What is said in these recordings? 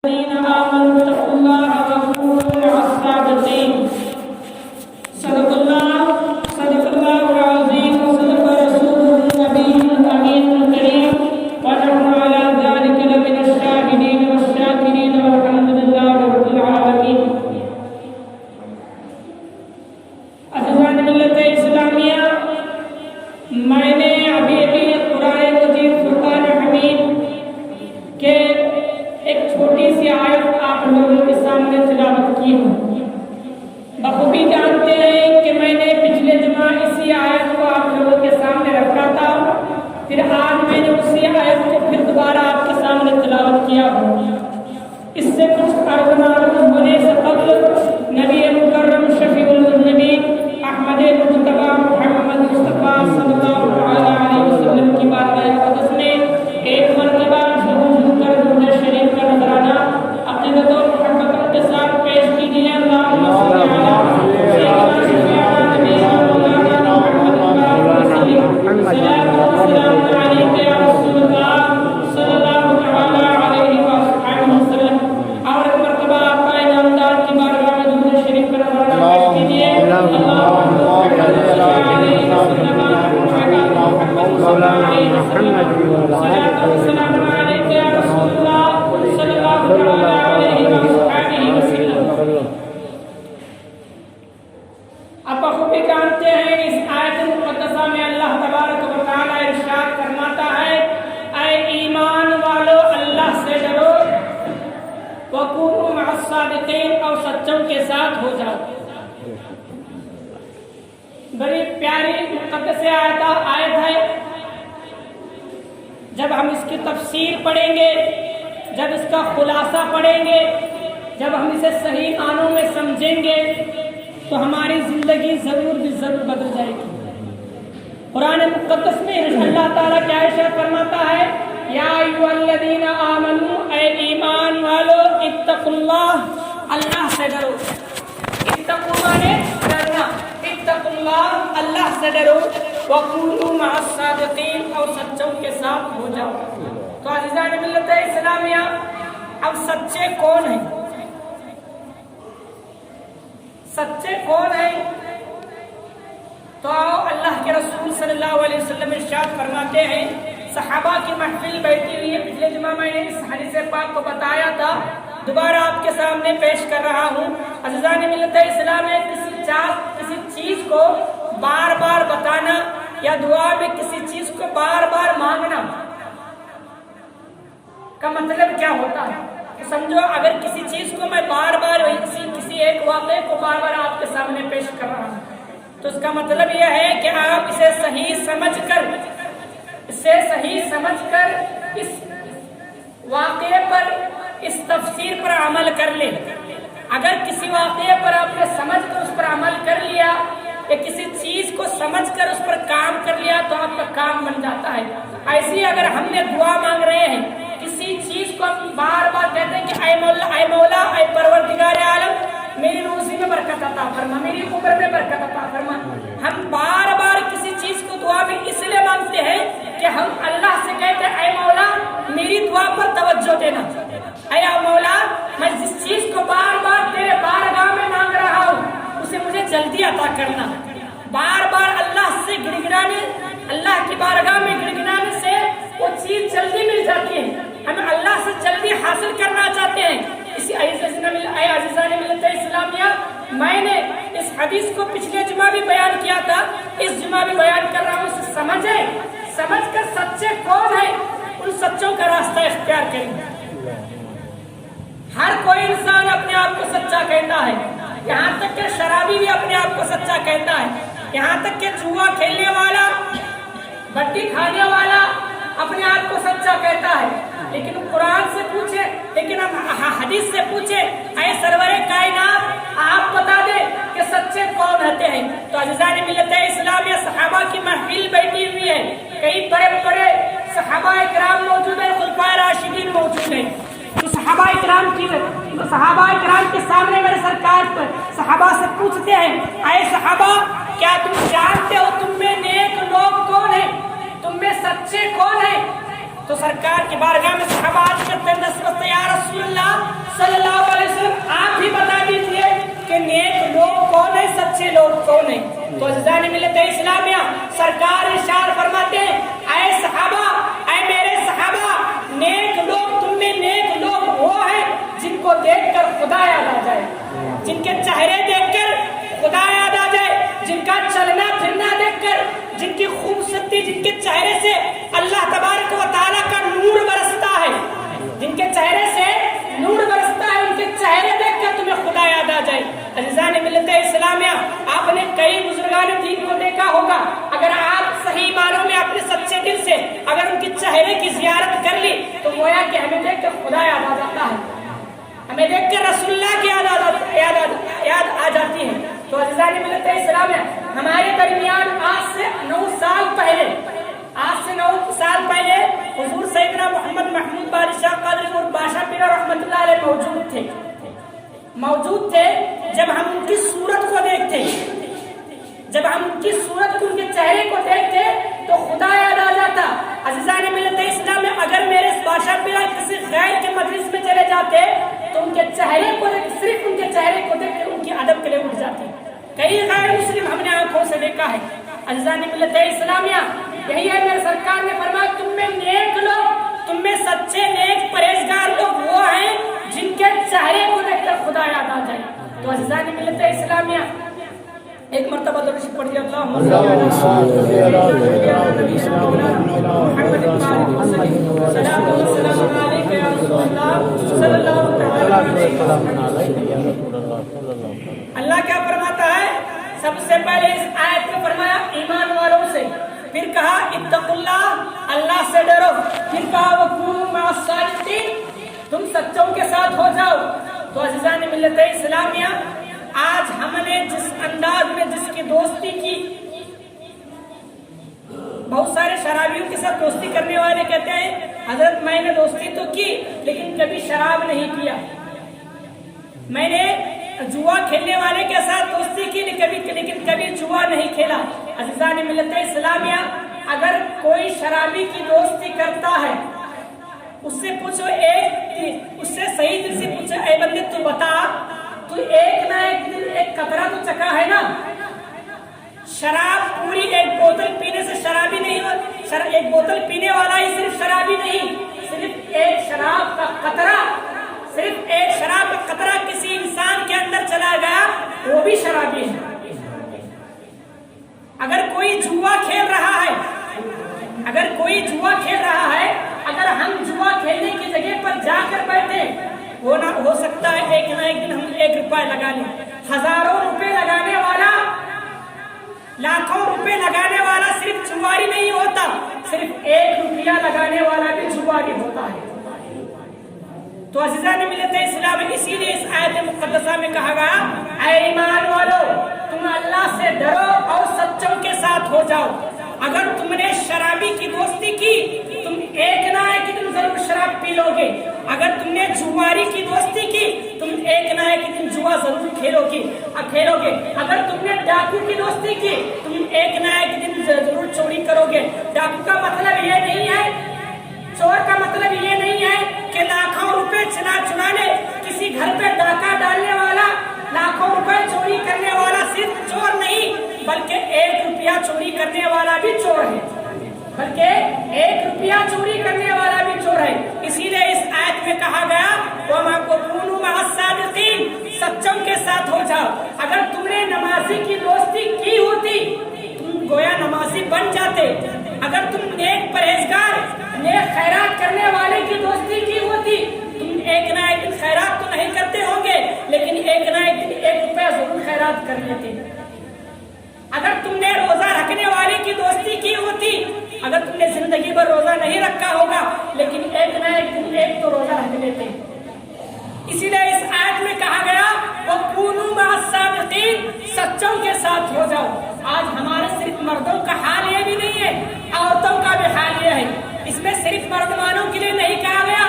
الذين آمنوا اتقوا الله وكونوا مع الصادقين. صدق الله العظيم وصدق رسوله النبي الأمين الكريم ونحن على ذلك لمن الشاهدين والشاكرين والحمد لله رب العالمين. عزیزان ملت اسلامیہ، میں نے ابھی قرآن مجید فرقان حمید کے ایک چھوٹی سی آیت آپ لوگوں کے سامنے تلاوت کی ہوں. بخوبی جانتے ہیں کہ میں نے پچھلے جمعہ اسی آیت کو آپ لوگوں کے سامنے رکھا تھا، پھر آج میں نے اسی آیت کو پھر دوبارہ آپ کے سامنے تلاوت کیا ہوں. اس سے کچھ عرض معلوم ہونے سے قبل نبی مکرم شفیع النبی احمد مجتبی محمد مصطفیٰ صلی اللہ علیہ وسلم کی بارگاہ مقدس میں ایک مرتبہ شروع کر درود شریف کا نذرانہ عقیدت و محبت کے ساتھ پیش کیجیے. اللہم صل علی سیدنا نبینا مولانا محمد السلام علیکم یا رسول اللہ صلی اللہ علیہ وسلم. اور ایک مرتبہ آپ کا انعامدار کی بارگاہ میں درود شریف کا نذرانہ پیش کیجیے. اللہم صل علی سیدنا السلام علیکم یا رسول اللہ صلی اللہ علیہ وسلم. آپ بخوبی جانتے ہیں اس آیت مقدسہ میں اللہ تبارک و تعالی ارشاد فرماتا ہے، اے ایمان والو اللہ سے ڈرو، وَكُونُوا مَعَ الصَّادِقِينَ، اور سچوں کے ساتھ ہو جاؤ. بڑی پیاری مقدس آیت ہے. جب ہم اس کی تفسیر پڑھیں گے، جب اس کا خلاصہ پڑھیں گے، جب ہم اسے صحیح معنوں میں سمجھیں گے تو ہماری زندگی ضرور بدل جائے گی. قرآن مقدس میں اللہ تعالیٰ کیا ارشاد فرماتا ہے، یا ایھا الذین آمنوا، اے ایمان والو، اتقوا اللہ، اللہ سے ڈرو. اتقوا مانے ڈرنا، اتقوا اللہ، اللہ سے ڈرو، وَكُونُوا مَعَ الصَّادِقِينَ، اور سچوں کے ساتھ ہو جاؤ. تو عزیزان ملت اسلامیہ، اب سچے کون ہیں؟ سچے کون ہیں؟ تو آؤ اللہ کے رسول صلی اللہ علیہ وسلم ارشاد فرماتے ہیں، صحابہ کی محفل بیٹھی ہوئی ہے. پچھلے جمعہ میں نے اس حدیث پاک کو بتایا تھا، دوبارہ آپ کے سامنے پیش کر رہا ہوں. عزیزان ملت اسلامیہ، کسی چیز کو بار بار بتانا یا دعا میں کسی چیز کو بار بار مانگنا کا مطلب کیا ہوتا ہے؟ کہ سمجھو اگر کسی چیز کو میں بار بار کسی ایک واقعے کو بار بار آپ کے سامنے پیش کر رہا ہوں تو اس کا مطلب یہ ہے کہ آپ اسے صحیح سمجھ کر اس واقعے پر، اس تفسیر پر عمل کر لیں. اگر کسی واقعے پر آپ نے سمجھ کر اس پر عمل کر لیا یا کسی چیز کو سمجھ کر اس پر کام کر لیا تو آپ کا کام بن جاتا ہے. ایسی اگر ہم نے دعا مانگ رہے ہیں، کسی چیز کو ہم بار بار کہتے ہیں کہ اے مولا، اے پروردگار عالم، میری روزی میں برکت عطا فرما، میری عمر میں برکت عطا فرما. ہم بار بار کسی چیز کو دعا میں اس لیے مانگتے ہیں کہ ہم اللہ سے کہتے ہیں، اے مولا میری دعا پر توجہ دینا، اے مولا میں جس چیز کو بار بار تیرے بارگاہ میں مانگ رہا ہوں اسے مجھے جلدی عطا کرنا. بار بار اللہ سے گڑگڑانے، اللہ کی بارگاہ میں گڑگڑانے سے وہ چیز جلدی مل جاتی ہے. ہم اللہ سے جلدی حاصل کرنا چاہتے ہیں. اسی عزیزان ملت اسلامیہ، میں نے اس حدیث کو پچھلے جمعہ بھی بیان کیا تھا، اس جمعہ بھی بیان کر رہا ہوں. اسے سمجھ کر سچے کون ہیں ان سچوں کا راستہ اختیار کریں. ہر کوئی انسان اپنے آپ کو سچا کہتا ہے، یہاں تک کہ شرابی بھی اپنے آپ کو سچا کہتا ہے، یہاں تک کہ جوا کھیلنے والا، بٹی کھانے والا اپنے آپ کو سچا کہتا ہے. لیکن قرآن سے پوچھے، لیکن حدیث سے پوچھے، اے سرور کائنات آپ بتا دیں کہ سچے کون رہتے ہیں. تو عزیزان ملت اسلامیہ، صحابہ کی محفل بیٹھی ہوئی ہے، کئی بڑے بڑے صحابہ اکرام موجود ہیں، خلفائے راشدین موجود ہیں. تو صحابہ اکرام کے سامنے میرے سرکار پر صحابہ سے پوچھتے ہیں، اے صحابہ کیا تم جانتے ہو تم میں نیک لوگ کون ہیں، تم میں سچے کون ہیں؟ تو سرکار کی بارگاہ میں صحابہ عرض کرتے ہیں یا رسول اللہ تو عزیزان ملت اسلامیہ سرکار ارشاد فرماتے ہیں اے صحابہ، اے میرے صحابہ، نیک لوگ تم میں نیک لوگ وہ ہیں جن کو دیکھ کر خدا یاد آ جائے، جن کے چہرے دیکھ کر خدا یاد آ جائے، جن کا چلنا پھرنا دیکھ کر، جن کی خوبصورتی، جن کے چہرے سے اللہ تبارک و تعالیٰ کا نور برستا ہے، جن کے چہرے سے نور برستا ہے، ان کے چہرے دیکھ کر تمہیں خدا یاد آ جائے۔ عزیزان ملت اسلامیہ، آپ نے کئی بزرگان دین کو دیکھا ہوگا، اگر آپ صحیح معنوں میں اپنے سچے دل سے اگر ان کے چہرے کی زیارت کر لی تو گویا کہ ہمیں دیکھ کر خدا یاد آ جاتا ہے، ہمیں دیکھ کر رسول اللہ کی یاد آ جاتی ہے۔ تو عزیزان ملت اسلامیہ، ہمارے درمیان آج سے 9 سال پہلے حضور سیدنا محمد محمود بادشاہ قادری اور بادشاہ پیر رحمت اللہ علیہ موجود تھے۔ جب ہم ان کی صورت کو دیکھتے، جب ہم ان کی صورت کو، ان کے چہرے کو دیکھتے تو خدا یاد آ جاتا۔ عزیزان ملت اسلام میں اگر میرے بادشاہ پیر کسی غیر کے مجلس میں چلے جاتے تو ان کے چہرے کو صرف ان کے چہرے کو دیکھ کر ان کی ادب کے لیے اٹھ جاتی۔ کئی غیر مسلم ہم نے آنکھوں سے دیکھا ہے۔ عزیزان ملت اسلامیہ، یہی ہے میرے سرکار نے فرمایا تم میں نیک لوگ، تم میں سچے نیک پرہیزگار لوگ وہ ہیں جن کے چہرے کو دیکھ کر خدا یاد آ جائے۔ تو عزیزان ملت اسلامیہ، ایک مرتبہ درود پڑھ دیا اللہم صلی اللہ اللہ کیا فرماتا ہے؟ سب سے پہلے اس آیت میں فرمایا ایمان والوں سے، پھر کہا اتقوا اللہ، اللہ سے ڈرو، پھر کہا وکونوا مع الصادقین، تم سچوں کے ساتھ ہو جاؤ۔ تو عزیزان ملت اسلامیہ، آج ہم نے جس انداز میں جس کی دوستی کی، بہت سارے شرابیوں کے ساتھ دوستی کرنے والے کہتے ہیں حضرت میں نے دوستی تو کی لیکن کبھی شراب نہیں کیا، میں نے جوا کھیلنے والے کے ساتھ دوستی کی لیکن کبھی جوا نہیں کھیلا۔ عزیزان ملت اسلامیہ، اگر کوئی شرابی کی دوستی کرتا ہے، اس سے پوچھو، اس سے صحیح دل سے پوچھو، اے بندے تو بتا، تو ایک نہ ایک دن ایک قطرہ تو چکا ہے نا؟ شراب پوری ایک بوتل پینے سے شرابی نہیں ہو، ایک بوتل پینے والا ہی صرف شرابی نہیں، صرف ایک شراب کا قطرہ، صرف ایک شراب کا قطرہ کسی انسان کے اندر چلا گیا وہ بھی شرابی ہے۔ اگر کوئی جوا کھیل رہا ہے، اگر ہم جوا کھیلنے کی جگہ پر جا کر بیٹھے، ہو سکتا ہے ایک نہ ایک دن ہم 1 روپے لگا لیں، ہزاروں روپے لگانے والا، لاکھوں روپے لگانے والا صرف جواری نہیں ہوتا، صرف 1 روپیہ لگانے والا بھی جواری ہوتا ہے۔ تو عزیزان ملت اسلام، اسی لیے اس آیت مقدسہ میں کہا گیا اے ایمان والو تم اللہ سے ڈرو اور سچوں کے ساتھ ہو جاؤ۔ اگر تم نے شرابی کی دوستی کی تم ایک نہ ایک دن ضرور شراب پی لو گے، اگر تم نے جواری کی دوستی کی تم ایک نہ ایک دن جوا ضرور کھیلو گے، اگر تم نے ڈاکو کی دوستی کی تم ایک نہ ایک دن ضرور چوری کرو گے۔ ڈاکو کا مطلب یہ نہیں ہے، چور کا مطلب یہ نہیں ہے کہ لاکھوں روپے چنا لے، کسی گھر پہ ڈاکہ ڈالنے والا، لاکھوں روپے چوری کرنے والا صرف چور نہیں بلکہ 1 روپیہ چوری کرنے والا بھی چور ہے، اسی لیے اس آیت میں کہا گیا وَمَا كُونُوا مَعَ الصَّادِقِينَ، سچوں کے ساتھ ہو جاؤ۔ اگر تم نے نمازی کی دوستی کی ہوتی تم گویا نمازی بن جاتے، اگر تم نیک پرہیزگار نیک خیرات کرنے والے کی دوستی کی ہوتی تم ایک نہ ایک دن خیرات تو نہیں کرتے ہوں گے لیکن ایک نہ ایک دن 1 روپیہ ضرور خیرات کر لیتے۔ اگر تم نے روزہ رکھنے والے کی دوستی کی ہوتی، اگر تم نے زندگی بھر روزہ نہیں رکھا ہوگا لیکن ایک نہ ایک دن ایک تو روزہ رکھ لیتے۔ اسی لیے اس آیت میں کہا گیا وَكُونُوا مَعَ الصَّادِقِينَ، سچوں کے ساتھ ہو جاؤ۔ آج ہمارے صرف مردوں کا حال یہ بھی نہیں ہے، عورتوں کا بھی حال یہ ہے۔ اس میں صرف مردمانوں کے لیے نہیں کہا گیا،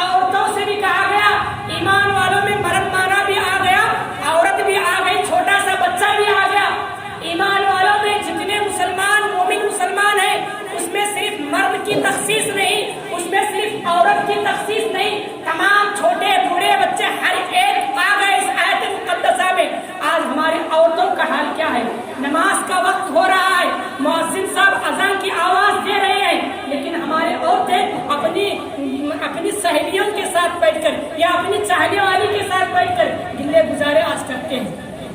عورتوں سے بھی کہا گیا۔ ایمان والوں میں مرد مانا بھی آ گیا، عورت بھی آ گئی، چھوٹا سا بچہ بھی آ گیا۔ ایمان والوں میں جتنے مومن مسلمان ہیں اس میں صرف مرد کی تخصیص نہیں، اس میں صرف عورت کی تخصیص نہیں، تمام چھوٹے بوڑھے بچے ہر ایک آ گئے اس آیت مقدسہ میں۔ آج ہماری عورتوں کا حال کیا ہے؟ نماز کا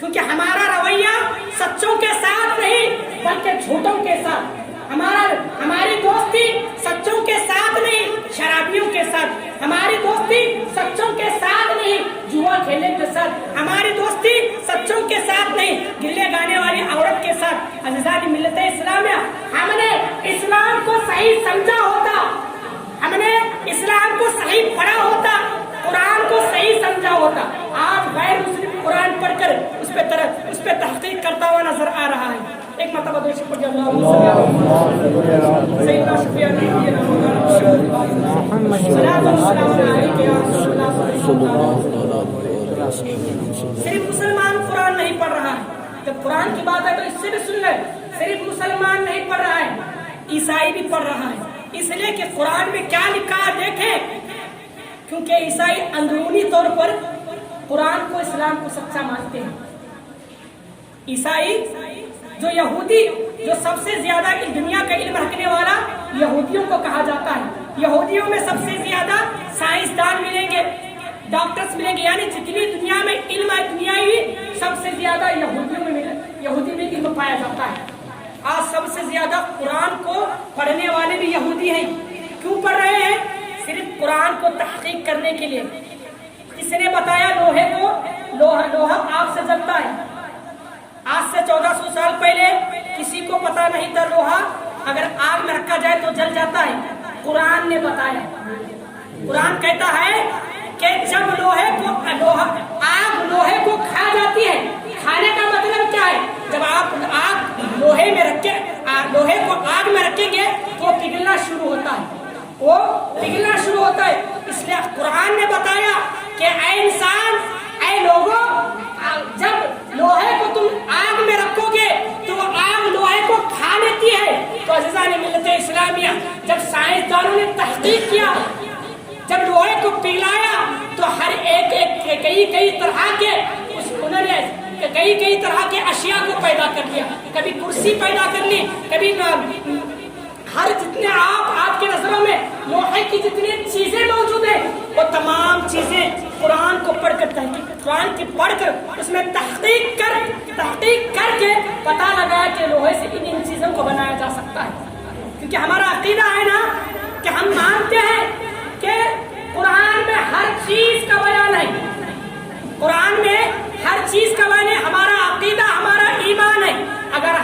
کیونکہ ہمارا رویہ سچوں کے ساتھ نہیں بلکہ جھوٹوں کے ساتھ، ہماری دوستی سچوں کے ساتھ نہیں شرابیوں کے ساتھ، ہماری دوستی سچوں کے ساتھ نہیں جوا کھیلنے کے ساتھ، ہماری دوستی سچوں کے ساتھ نہیں گلے گانے والی عورت کے ساتھ۔ عزیزان ملت اسلامیہ، ہم نے اسلام کو صحیح سمجھا ہوتا، ہم نے اسلام کو صحیح پڑھا ہوتا، قرآن کو صحیح سمجھا ہوتا، آج غیر مسلم قرآن پڑھ کر اس پہ تحقیق کرتا ہوا نظر آ رہا ہے۔ ایک مرتبہ دو شکر جی اللہ سیدنا شفیع نبینا محمد صلاۃ والسلام علیک یا رسول اللہ۔ صرف مسلمان قرآن نہیں پڑھ رہا ہے، جب قرآن کی بات ہے تو اس سے بھی سن لیں، صرف مسلمان نہیں پڑھ رہا ہے، عیسائی بھی پڑھ رہا ہے، اس لیے کہ قرآن میں کیا لکھا ہے دیکھیں، کیونکہ عیسائی اندرونی طور پر قرآن کو اسلام کو سچا مانتے ہیں۔ عیسائی جو یہودی جو سب سے زیادہ دنیا کا علم رکھنے والا یہودیوں کو کہا جاتا ہے، یہودیوں میں سب سے زیادہ سائنسدان ملیں گے، ڈاکٹرز ملیں گے، یعنی جتنی دنیا میں علم ہے دنیاوی سب سے زیادہ یہودی میں علم پایا جاتا ہے۔ آج سب سے زیادہ قرآن کو پڑھنے والے بھی یہودی ہیں۔ کیوں پڑھ رہے ہیں؟ صرف قرآن کو تحقیق کرنے کے لیے۔ کسی نے بتایا لوہا آگ سے جلتا ہے۔ آج سے 1400 سال پہلے کسی کو پتا نہیں تھا لوہا اگر آگ میں رکھا جائے تو جل جاتا ہے، قرآن نے بتایا۔ قرآن کہتا ہے کہ جب آگ لوہے کو کھا جاتی ہے، کھانے کا مطلب کیا ہے؟ جب آپ آگ لوہے کو آگ میں رکھیں گے تو وہ پگھلنا شروع ہوتا ہے، اس لیے قرآن نے بتایا کہ اے انسان، اے لوگوں، جب لوہے کو تم آگ میں رکھو گے تو وہ آگ لوہے کو کھا لیتی ہے۔ تو عزیزان ملت اسلامیہ، جب سائنسدانوں نے تحقیق کیا، جب لوہے کو پگھلایا تو ہر ایک کئی طرح کے اشیاء کو پیدا کر لیا، کبھی کرسی پیدا کر لی، کبھی ہر جتنے آپ کے نظروں میں لوہے کی جتنی چیزیں موجود ہیں وہ تمام چیزیں قرآن کو پڑھ کر اس میں تحقیق کر کے پتہ لگا کہ لوہے سے ان چیزوں کو بنایا جا سکتا ہے۔ کیونکہ ہمارا عقیدہ ہے نا کہ ہم مانتے ہیں کہ قرآن میں ہر چیز کا بیان ہے، قرآن میں ہر چیز کا بیان ہے۔ ہمارا عقیدہ، ہمارا ایمان ہے۔ اگر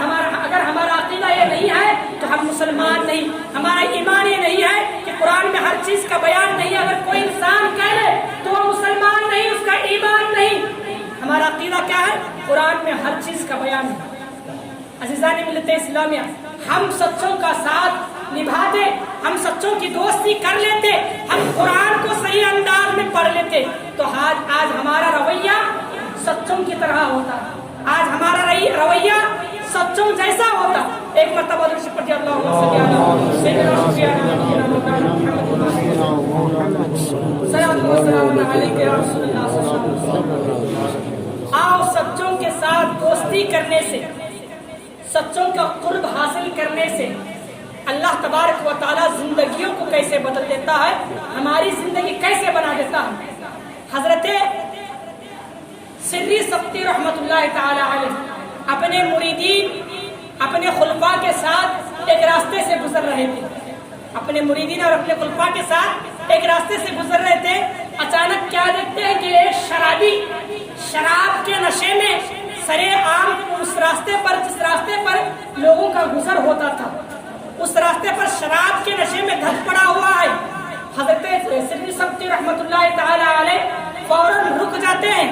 ہمارا عقیدہ یہ نہیں ہے تو ہم مسلمان نہیں، ہمارا ایمان یہ نہیں ہے کہ قرآن میں ہر چیز کا بیان نہیں۔ اگر کوئی انسان کہہ لے تو وہ مسلمان نہیں، اس کا ایمان نہیں۔ ہمارا عقیدہ کیا ہے؟ قرآن میں ہر چیز کا بیان ہے۔ عزیزان ملت اسلامیہ، ہم سچوں کا ساتھ نبھاتے، ہم سچوں کی دوستی کر لیتے، ہم قرآن کو صحیح انداز میں پڑھ لیتے تو آج ہمارا رویہ سچوں کی طرح ہوتا، آج ہمارا رویہ سچوں جیسا ہوتا۔ ایک مرتبہ درود پڑھیے اللہم صلی علی سیدنا شفیع نبینا محمد صلاۃ والسلام علیک یا رسول اللہ صلی اللہ علیہ وسلم۔ آؤ سچوں کے ساتھ دوستی کرنے سے، سچوں کا قرب حاصل کرنے سے اللہ تبارک و تعالیٰ زندگیوں کو کیسے بدل دیتا ہے، ہماری زندگی کیسے بنا دیتا ہے۔ حضرت سری سبتی رحمت اللہ تعالی علیہ اپنے مریدین، اپنے خلفاء کے ساتھ ایک راستے سے گزر رہے تھے، اپنے مریدین اور اپنے خلفاء کے ساتھ ایک راستے سے گزر رہے تھے۔ اچانک کیا دیکھتے ہیں کہ ایک شرابی شراب کے نشے میں سرے عام اس راستے پر، جس راستے پر لوگوں کا گزر ہوتا تھا، اس راستے پر شراب کے نشے میں دھت پڑا ہوا ہے۔ حضرت سری سبتی رحمت اللہ تعالی علیہ فوراً رک جاتے ہیں۔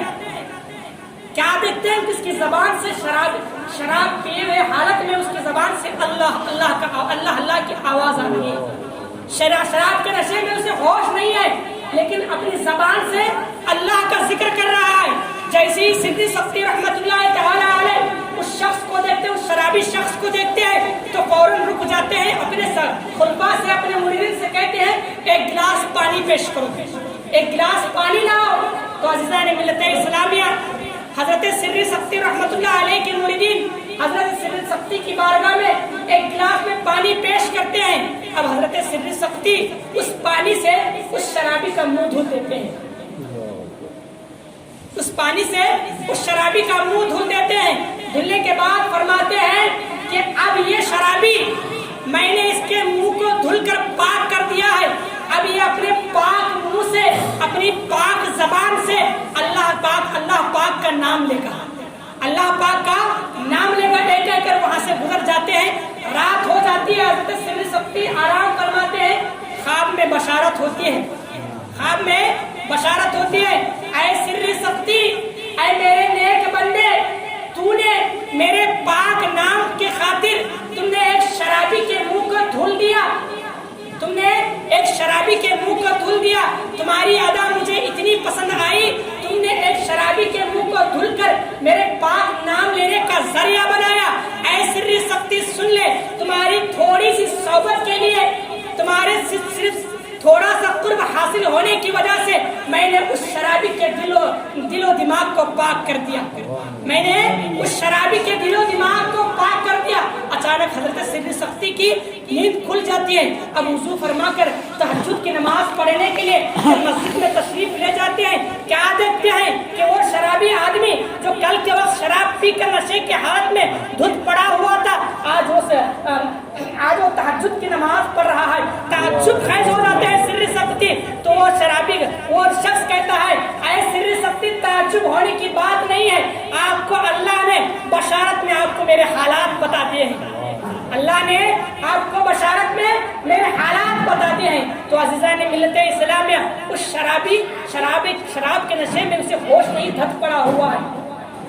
کیا دیکھتے ہیں کہ اس کی زبان سے شراب پیے ہوئے حالت میں اس کی زبان سے اللہ کی آواز آ رہی ہے۔ شراب کے نشے میں اسے ہوش نہیں ہے، لیکن اپنی زبان سے اللہ کا ذکر کر رہا ہے۔ جیسے ہی سری سبتی رحمت اللہ تعالی علیہ اس شخص کو دیکھتے، اس شرابی شخص کو دیکھتے ہیں تو فوراً رک جاتے ہیں، اپنے خلفاء سے، اپنے مریدین سے کہتے ہیں ایک گلاس پانی پیش کرو، ایک گلاس پانی لاؤ۔ تو عزیزان ملت اسلامیہ، حضرت سری سبتی رحمت اللہ علیہ کے مریدین حضرت سری سبتی کی بارگاہ میں ایک گلاس میں پانی پیش کرتے ہیں۔ اب حضرت سری سبتی اس پانی سے اس شرابی کا منہ دھو دیتے ہیں، اس پانی سے اس شرابی کا منہ دھو دھلنے کے بعد فرماتے ہیں کہ اب یہ شرابی میں نے اس کے منہ کو دھل کر پاک کر دیا ہے، اب یہ اپنے پاک منہ سے اپنی پاک زبان سے اللہ پاک کا نام لے گا، اللہ پاک کا نام لے گا، کہہ کر وہاں سے گزر جاتے ہیں۔ رات ہو جاتی ہے، حضرت سر سختی آرام فرماتے ہیں، خواب میں بشارت ہوتی ہے، خواب میں بشارت ہوتی ہے، اے سر سختی، اے میرے نیک بندے، تو نے میرے پاک نام کے خاطر تم نے ایک شرابی کے منہ کو دھل دیا، تم نے ایک شرابی کے منہ کو دھل دیا، تمہاری ادا مجھے اتنی پسند آئی، تم نے ایک شرابی کے منہ کو دھل کر میرے پاک نام لینے کا ذریعہ بنایا۔ اے سر سختی سن لے، تمہاری تھوڑی سی صحبت کے لیے، تمہارے صرف تھوڑا سا قرب حاصل ہونے کی وجہ سے میں نے اس شرابی کے دل و دماغ کو پاک کر دیا، میں نے اس شرابی کے دل و دماغ کو پاک کر دیا۔ اچانک حضرت سر سختی کی نیند کھل جاتی ہے، اب وضو فرما کر تہجد کی نماز پڑھنے کے لیے مسجد میں تشریف لے جاتے ہیں، کیا دیکھتے ہیں کہ وہ شرابی آدمی جو کل کے وقت شراب پی کر نشے کے حالت میں دھت پڑا ہوا تھا، آج وہ تہجد کی نماز پڑھ رہا ہے، تعجب خیز ہو جاتے ہیں سر سختی، تو وہ شرابی وہ شخص کہتا ہے، اے سر سختی تعجب ہونے کی بات نہیں ہے، آپ کو اللہ نے بشارت میں آپ کو میرے حالات بتا دیے ہیں، اللہ نے آپ کو بشارت میں میرے حالات بتا دیے ہیں۔ تو عزیزان ملت اسلامیہ، اس شراب کے نشے میں اسے ہوش نہیں دھت پڑا ہوا ہے،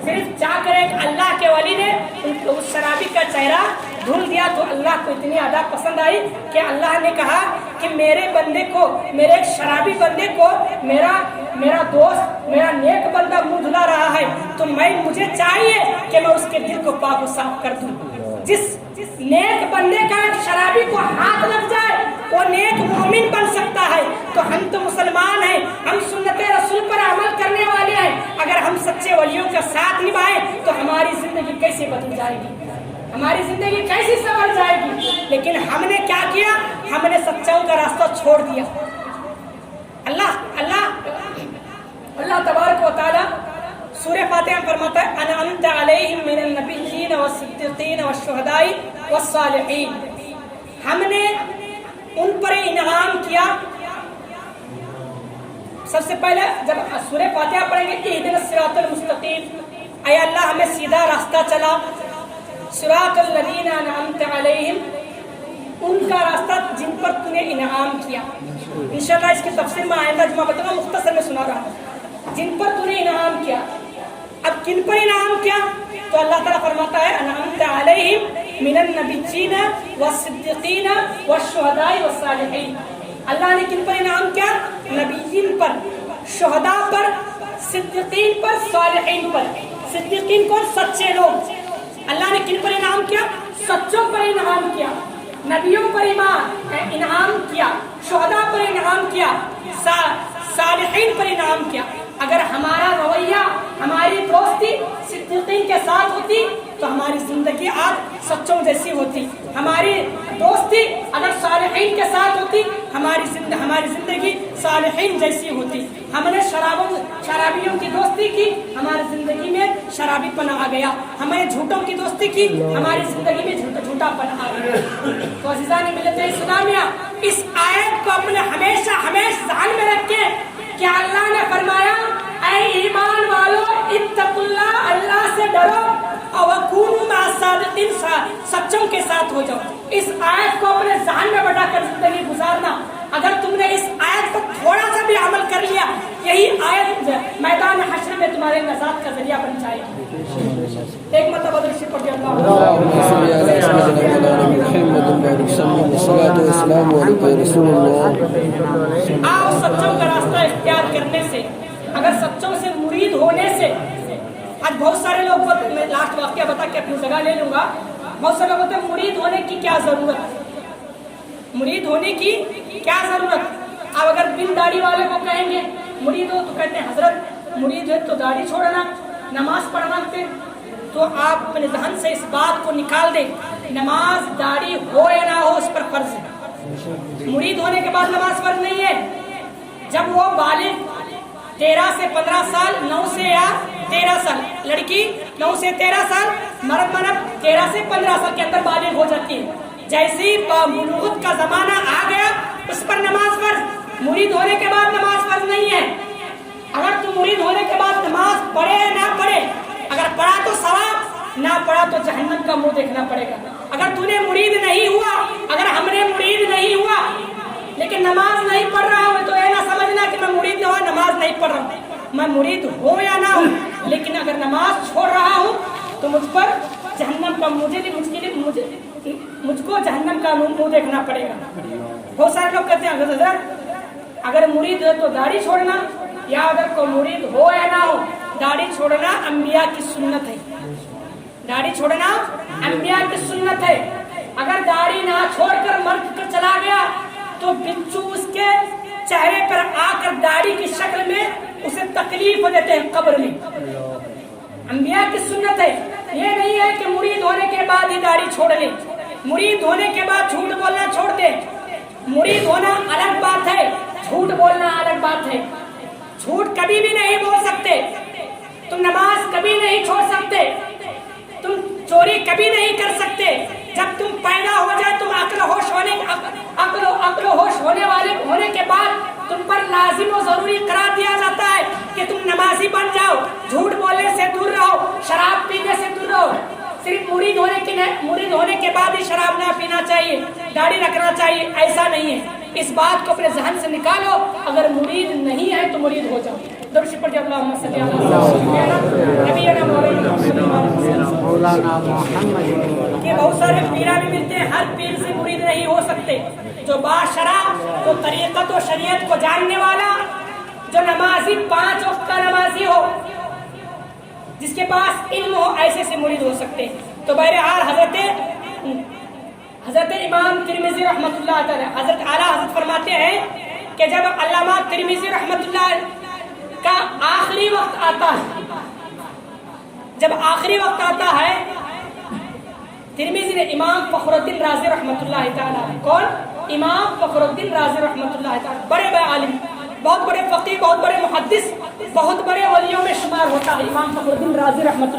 صرف جا کر ایک اللہ کے ولی نے اس شرابی کا چہرہ دھل دیا، تو اللہ کو اتنی ادا پسند آئی کہ اللہ نے کہا کہ میرے بندے کو، میرے ایک شرابی بندے کو میرا دوست، میرا نیک بندہ منہ دھلا رہا ہے، تو مجھے چاہیے کہ میں اس کے دل کو پاک و صاف کر دوں۔ جس نیک بندے کا ایک شرابی کو ہاتھ لگ جائے وہ نیک مومن بن سکتا ہے۔ تو ہم تو مسلمان ہیں، ہم سنت رسول پر عمل کرنے والے ہیں، اگر ہم سچے ولیوں کا ساتھ نبھائیں تو ہماری زندگی کیسے بدل جائے گی، ہماری زندگی کیسے سنور جائے گی۔ لیکن ہم نے کیا کیا، ہم نے سچائی کا راستہ چھوڑ دیا۔ اللہ تبارک و تعالی سورہ فاتحہ فرماتا ہے، انعمت علیہم من النبیین والصدیقین والشہداء والصالحین، ہم نے ان پر انعام کیا۔ سب سے پہلے جب سورہ فاتحہ پڑھیں گے، اہدنا الصراط المستقیم، اے اللہ ہمیں سیدھا راستہ چلا، صراط الذین انعمت علیہم، ان کا راستہ جن پر تو نے انعام کیا۔ انشاءاللہ اس کی تفسیر میں آئندہ جمعہ بتاؤں گا، مختصر میں سنا رہا ہوں، جن پر تو نے انعام کیا۔ اب کن پر انعام کیا؟ تو اللہ تعالیٰ فرماتا ہے، انعمت علیہم من النبیین والصدیقین والشہداء والصالحین، اللہ نے کن پر انعام کیا؟ نبیین پر، شہداء پر، صدیقین پر، صالحین پر۔ صدیقین کو سچے لوگ، اللہ نے کن پر انعام کیا؟ سچوں پر انعام کیا، نبیوں پر انعام کیا، شہداء پر انعام کیا، صالحین پر انعام کیا۔ اگر ہمارا رویہ، ہماری دوستی صدیقین کے ساتھ ہوتی تو ہماری زندگی آج سچوں جیسی ہوتی، ہماری دوستی اگر صالحین کے ساتھ ہوتی ہماری زندگی صالحین جیسی ہوتی۔ ہم نے شرابیوں کی دوستی کی، ہماری زندگی میں شرابی پن آ گیا، ہم نے جھوٹوں کی دوستی کی، ہماری زندگی میں جھوٹا پن آ گیا۔ تو عزیزان ملت اسلامیہ، اس آیت کو اپنے ہمیشہ ذہن میں رکھیں کہ اللہ نے فرمایا، اے ایمان والو اتقوا اللہ، اللہ سے ڈرو، وَكُونُوا مَعَ الصَّادِقِينَ، سچوں کے ساتھ ہو جاؤ۔ اس آیت کو اپنے ذہن میں بٹا کر زندگی گزارنا۔ اگر تم نے اس آیت پر تھوڑا سا بھی عمل کر لیا، یہی آیت میدان حشر میں تمہارے نجات کا ذریعہ بن جائے گی۔ ایک مرتبہ درود شریف پڑھیے، آؤ سچوں کا راستہ اختیار کرنے سے، اگر سچوں سے مرید ہونے سے، آج بہت سارے لوگ، میں لاسٹ واقعہ بتا کے اپنی جگہ لے لوں گا، بہت سارے لوگ ہوتے ہیں مرید ہونے کی کیا ضرورت، مرید ہونے کی کیا ضرورت۔ اب اگر بن داڑھی والے کو کہیں گے مرید ہو تو کہتے ہیں حضرت مرید ہے تو داڑھی چھوڑنا، نماز پڑھنا ہوتے، تو آپ اپنے ذہن سے اس بات کو نکال دیں، نماز داڑھی ہو یا نہ ہو اس پر فرض ہے، مرید ہونے کے بعد نماز فرض نہیں ہے۔ جب وہ بالغ 13 سے 15 سال، 9 سے یا 13 سال، لڑکی 9 سے 13 سال، مرد 13 سے 15 سال کے اندر بالغ ہو جاتی ہے۔ جیسی بلوغت کا زمانہ آ گیا اس پر نماز فرض، مرید ہونے کے بعد نماز فرض نہیں ہے۔ اگر تو مرید ہونے کے بعد نماز پڑھے یا نہ پڑھے، اگر پڑھا تو ثواب، نہ پڑھا تو جہنم کا منہ دیکھنا پڑے گا۔ اگر تو نے مرید نہیں ہوا، اگر ہم نے مرید نہیں ہوا لیکن نماز نہیں پڑھ رہا ہوں، تو یہ نہ سمجھنا کہ میں مرید نہ ہوا نماز نہیں پڑھ رہا ہوں۔ میں مرید ہوں یا نہ ہوں، لیکن اگر نماز چھوڑ رہا ہوں تو مجھ پر جہنم کا مجھ کو جہنم کا منہ دیکھنا پڑے گا۔ بہت سارے لوگ کہتے ہیں حضرت اگر مرید ہے تو داڑھی چھوڑنا، یا اگر کوئی مرید ہو یا نہ ہو، داڑھی چھوڑنا انبیاء کی سنت ہے۔ داڑھی چھوڑنا انبیاء کی سنت ہے۔ اگر داڑھی نہ چھوڑ کر مر کر چلا گیا تو بچو اس کے چہرے پر آ کر داڑھی کی شکل میں اسے تکلیف دیتے ہیں قبر میں۔ انبیاء کی سنت ہے، یہ نہیں ہے کہ مرید ہونے کے بعد ہی داڑھی چھوڑ لے، مرید ہونے کے بعد جھوٹ بولنا چھوڑ دے۔ مرید ہونا الگ بات ہے، جھوٹ بولنا الگ بات ہے۔ جھوٹ کبھی بھی نہیں بول سکتے، تم نماز کبھی نہیں چھوڑ سکتے، تم چوری کبھی نہیں کر سکتے۔ جب تم پیدا ہو جائے، تم عقل و ہوش ہونے والے ہونے کے بعد تم پر لازم و ضروری قرار دیا جاتا ہے کہ تم نمازی بن جاؤ، جھوٹ بولنے سے دور رہو، شراب پینے سے دور رہو۔ صرف مرید ہونے کے بعد ہی شراب نہ پینا چاہیے، داڑھی رکھنا چاہیے، ایسا نہیں ہے۔ اس بات کو اپنے ذہن سے نکالو، اگر مرید نہیں ہے تو مرید ہو جاؤ۔ درود پر جب اللہم صلی اللہ علیہ وسلم کہ بہت سارے پیران بھی ملتے ہیں، ہر پیر سے مرید نہیں ہو سکتے۔ جو باشرع تو طریقت و شریعت کو جاننے والا، جو نمازی 5 وقت کا نمازی ہو، جس کے پاس علم ہو، ایسے سے مرید ہو سکتے ہیں۔ تو بہرحال حضرت امام ترمذی رحمۃ اللہ تعالی، حضرت اعلیٰ حضرت فرماتے ہیں کہ جب علامہ ترمذی رحمۃ اللہ کا آخری وقت آتا ہے، جب آخری وقت آتا ہے، ترمذی نے امام فخر الدین رازی رحمۃ اللہ تعالی، کون؟ امام فخر الدین رازی رحمۃ اللہ تعالی، بڑے عالم، بہت بڑے فقیہ، بہت بڑے محدث، بہت بڑے ولیوں میں شمار ہوتا ہے امام فخر الدین رازی رحمۃ اللہ۔